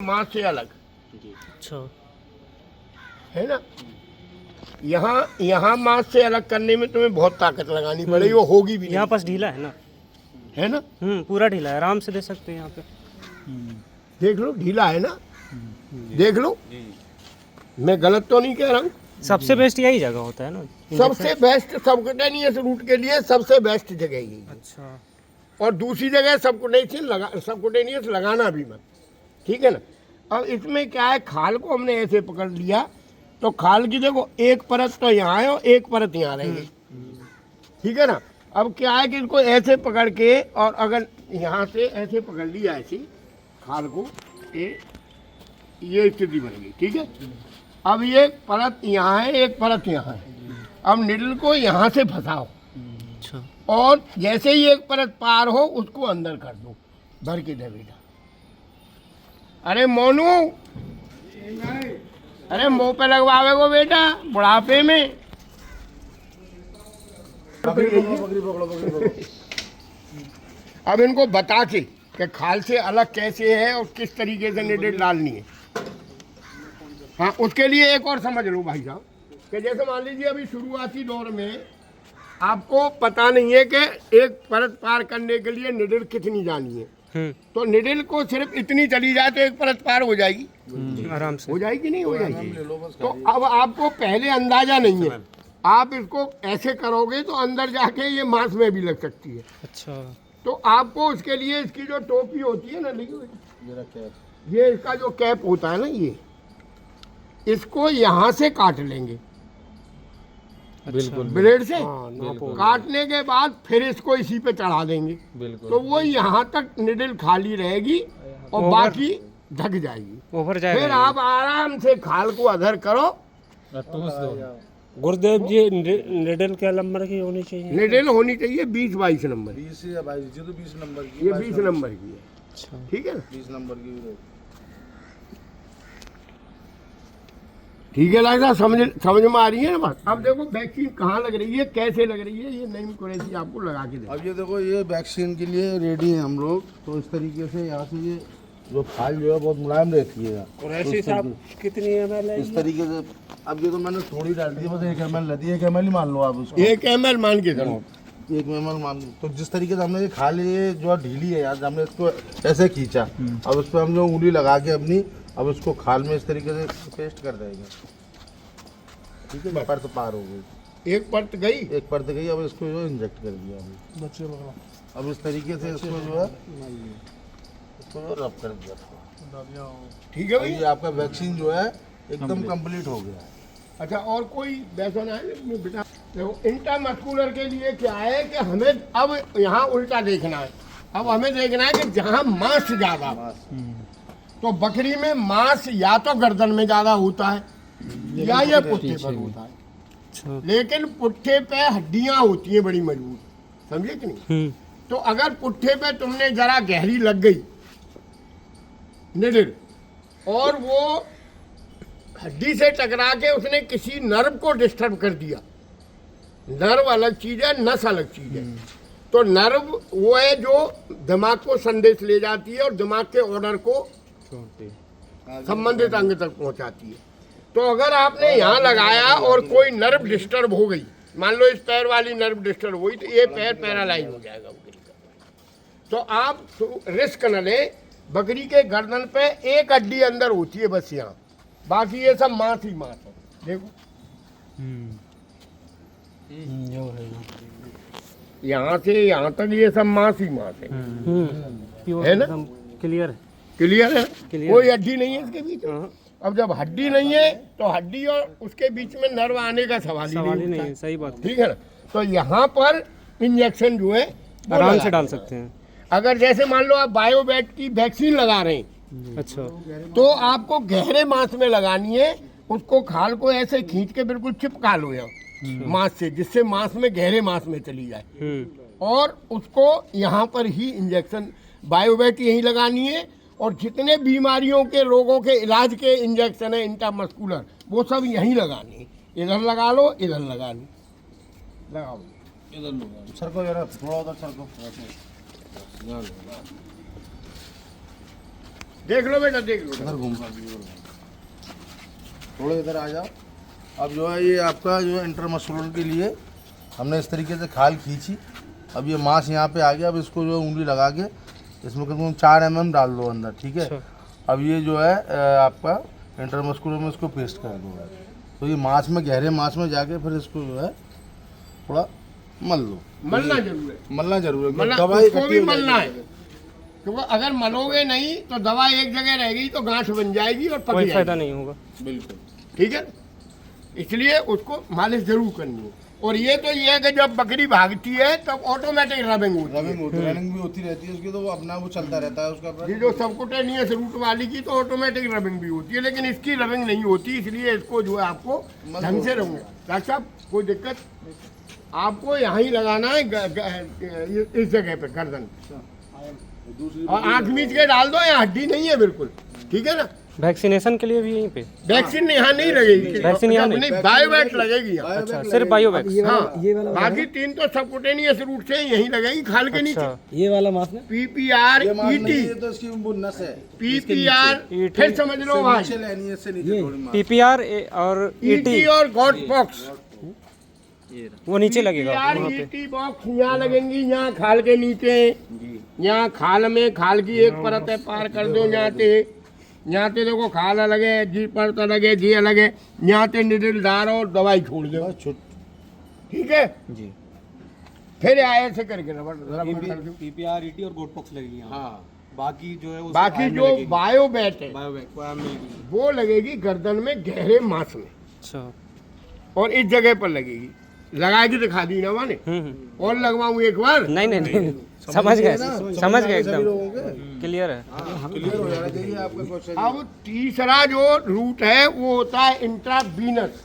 मांस से अलग, अच्छा। है ना। यहाँ मांस से अलग करने में तुम्हें बहुत ताकत लगानी पड़ेगी, वो होगी भी यहाँ पास ढीला है ना, है ना। पूरा ढीला है, आराम से दे सकते हैं यहाँ पे। देख लो ढीला है ना, देख लो, मैं गलत तो नहीं कह रहा हूँ। सबसे बेस्ट यही जगह होता है ना, सबसे बेस्ट सबकुटेनियस रूट के लिए सबसे बेस्ट जगह यही है। अच्छा। और दूसरी जगह सबकुटेनियस लगाना भी मत, ठीक है ना। अब इसमें क्या है, खाल को हमने ऐसे पकड़ लिया तो खाल की देखो एक परत तो यहाँ है और एक परत यहाँ रहेगी, ठीक है ना। अब क्या है कि इनको ऐसे पकड़ के, और अगर यहाँ से ऐसे पकड़ लिया ऐसी खाल को, ये स्थिति बनेगी, ठीक है। अब ये परत यहाँ है, एक परत यहाँ है। अब निडल को यहाँ से फंसाओ, अच्छा। और जैसे ही एक परत पार हो उसको अंदर कर दो, भर के दे बेटा। अरे मोनू, अरे मुंह पे लगवावे को बेटा बुढ़ापे में। अब इनको बता के कि खाल से अलग कैसे है और किस तरीके से निडल डालनी है। हाँ, उसके लिए एक और समझ लो भाई साहब, कि जैसे मान लीजिए अभी शुरुआती दौर में आपको पता नहीं है कि एक परत पार करने के लिए निडल कितनी जानी है, तो निडल को सिर्फ इतनी चली जाए तो एक परत पार हो जाएगी, आराम से हो जाएगी, नहीं हो जाएगी। तो अब आपको पहले अंदाजा नहीं है, आप इसको ऐसे करोगे तो अंदर जाके ये मांस में भी लग सकती है। अच्छा। तो आपको उसके लिए इसकी जो टोपी होती है ना, ये इसका जो कैप होता है ना, ये इसको यहाँ से काट लेंगे, बिल्कुल ब्लेड से काटने के बाद फिर इसको इसी पे चढ़ा देंगे, तो वो यहाँ तक निडल खाली रहेगी और बाकी ढक जाएगी। ओवर जाएगा। फिर आप आराम से खाल को अधर करो। गुरुदेव जी, निडल क्या नंबर की होनी चाहिए? निडल होनी चाहिए 20-22 नंबर, 20 या 22, ये तो 20 नंबर की, ये 20 नंबर की है, अच्छा। ठीक है ना, 20 नंबर की भी ठीक है। लाइक समझ में आ रही है ना बात। अब देखो वैक्सीन कहाँ लग रही है, कैसे लग रही है, ये नईम कुरैशी आपको लगा के दे। अब ये देखो, ये वैक्सीन के लिए रेडी हैं हम लोग। तो इस तरीके से यहाँ से ये जो फाइल जो है बहुत मुलायम रहती है। कुरैशी साहब कितनी ml है? इस तरीके से अब ये तो मैंने थोड़ी डाल दी है, बस 1 ml रहती है, 1 ml ही मान लो आप उसको, 1 ml मान के चलो, 1 ml मान लो। तो जिस तरीके से हमने ये खाली ये जो ढीली है यार, हमने इसको ऐसे खींचा, अब उस पर हम जो उंगली लगा के अपनी, अब उसको खाल में इस तरीके से पेस्ट कर देंगे, ठीक है। परत पार हो गई, एक परत गई, एक परत गई। अब इसको जो इंजेक्ट कर दिया अभी, अब इस तरीके से इसको जो है इसको जो रब कर दिया, ठीक है भाई। ये आपका वैक्सीन जो है एकदम कंप्लीट हो गया है। अच्छा, और कोई वैसा है इसमें बेटा? देखो इंट्रामस्कुलर के लिए क्या है कि हमें अब यहाँ उल्टा देखना है। अब हमें देखना है कि जहाँ मांस ज्यादा, तो बकरी में मांस या तो गर्दन में ज्यादा होता है या ये पुट्ठे पर होता है, लेकिन पुट्ठे पे हड्डियां होती हैं बड़ी मजबूत, समझे कि नहीं। तो अगर पुट्ठे पे तुमने जरा गहरी लग गई निडल, और वो हड्डी से टकरा के उसने किसी नर्व को डिस्टर्ब कर दिया, नर्व अलग चीज है, नस अलग चीज है। तो नर्व वो है जो दिमाग को संदेश ले जाती है और दिमाग के ऑर्डर को संबंधित अंग तक पहुंचाती है। तो अगर आपने यहाँ लगाया और कोई नर्व डिस्टर्ब हो गई, मान लो इस पैर वाली नर्व डिस्टर्ब हुई, तो ये पैर पैरालाइज हो जाएगा बकरी का। तो आप रिस्क न लें। बकरी के गर्दन पे एक हड्डी अंदर होती है बस यहाँ, बाकी ये सब मांस ही मांस है। देखो यहाँ से यहाँ तक ये सब मांस ही मांस है ना, क्लियर क्लियर है, कोई हड्डी नहीं है इसके बीच में। अब जब हड्डी नहीं है तो हड्डी और उसके बीच में नर्व आने का सवाल ही नहीं है। सही बात, ठीक है ना। तो यहाँ पर इंजेक्शन जो है आराम से डाल सकते हैं। अगर जैसे मान लो आप बायोवेट की वैक्सीन लगा रहे हैं, अच्छा, तो आपको गहरे मांस में लगानी है। उसको खाल को ऐसे खींच के बिल्कुल चिपका लो यहाँ मांस से, जिससे मांस में गहरे मांस में चली जाए, और उसको यहाँ पर ही इंजेक्शन बायोवेट यही लगानी है। और जितने बीमारियों के रोगों के इलाज के इंजेक्शन है इंट्रामस्कुलर, वो सब यहीं लगाने, इधर लगा लो, इधर लगा लो, लगाओ इधर लो सर को जरा थोड़ा उधर सर को देख लो बेटा, देख लो। इधर घूम, थोड़ा इधर आ जाओ। अब जो है ये आपका जो है इंटरमस्कुलर के लिए हमने इस तरीके से खाल खींची। अब ये मांस यहाँ पे आ गया। अब इसको जो है उंगली लगा के इसमें कम से कम 4 mm डाल दो अंदर, ठीक है। अब ये जो है आपका इंटरमस्कुलर में इसको पेस्ट कर दो। तो ये मांस में, गहरे मांस में जाके फिर इसको जो है थोड़ा मल लो। मलना जरूर है, मलना जरूर है, मलना, दवाई उसको इकट्ठी भी हो मलना है, जाएगी। क्योंकि अगर मलोगे नहीं तो दवा एक जगह रहेगी तो गांठ बन जाएगी और पक कोई फायदा जाएगी। नहीं होगा। बिल्कुल। ठीक है, इसलिए उसको मालिश जरूर करनी है। और ये तो ये है कि जब बकरी भागती है तब ऑटोमेटिक रबिंग होती है। रनिंग भी होती रहती है उसकी, तो वो अपना वो चलता रहता है उसका। ये जो सबकुटेनियस रूट वाली की तो ऑटोमेटिक रबिंग भी होती है, लेकिन इसकी रबिंग नहीं होती, इसलिए इसको जो है आपको ढंग से रहूंगा। डॉक्टर साहब कोई दिक्कत, आपको यहाँ ही लगाना है इस जगह पे गर्दन, और आँख मीच के डाल दो, यहाँ हड्डी नहीं है बिल्कुल, ठीक है ना। वैक्सीनेशन के लिए भी यहीं पे? वैक्सीन यहाँ नहीं लगेगी, वैक्सीन यहाँ नहीं, बायोवैक्स लगेगी यहाँ। अच्छा, सिर्फ बायोवैक्स। हाँ, बाकी 3 तो सबकुटेनियस रूट से यहीं लगेगी, खाल के नीचे। ये वाला मांस ना PPR ये मांस नहीं, ET, ये तो इसकी वो नस है। PPR फिर समझ लो भाई, नीचे लेनी है, इससे नीचे थोड़ी मांस। PPR और ET और गॉड पॉक्स। वो नीचे लगेगा PPR वहाँ पे। ET बॉक्स यहाँ लगेंगी, यहाँ खाल के नीचे, यहाँ खाल में खाल की एक परत है, पार कर दो यहाँ से देखो खाल अलग है, जी परत अलग है, जी अलग है, यहाँ से निडल डालो और दवाई छोड़ दो, ठीक है जी। फिर ऐसे करके रबड़ कर दो। PPR ET और गोट पॉक्स लगेगी यहाँ। हाँ, बाकी जो है वो बाकी जो बायोबैट है बायोवैक वो आम लगेगी। वो लगेगी गर्दन में, गहरे मांस में, अच्छा। और इस जगह पर लगेगी। लगा के दिखा दी ना मैंने, और लगवाऊं एक बार? नहीं नहीं नहीं, समझ गए एकदम लोगों के क्लियर है। क्लियर हो जाना चाहिए आपका क्वेश्चन। अब तीसरा जो रूट है वो होता है इंट्रावीनस।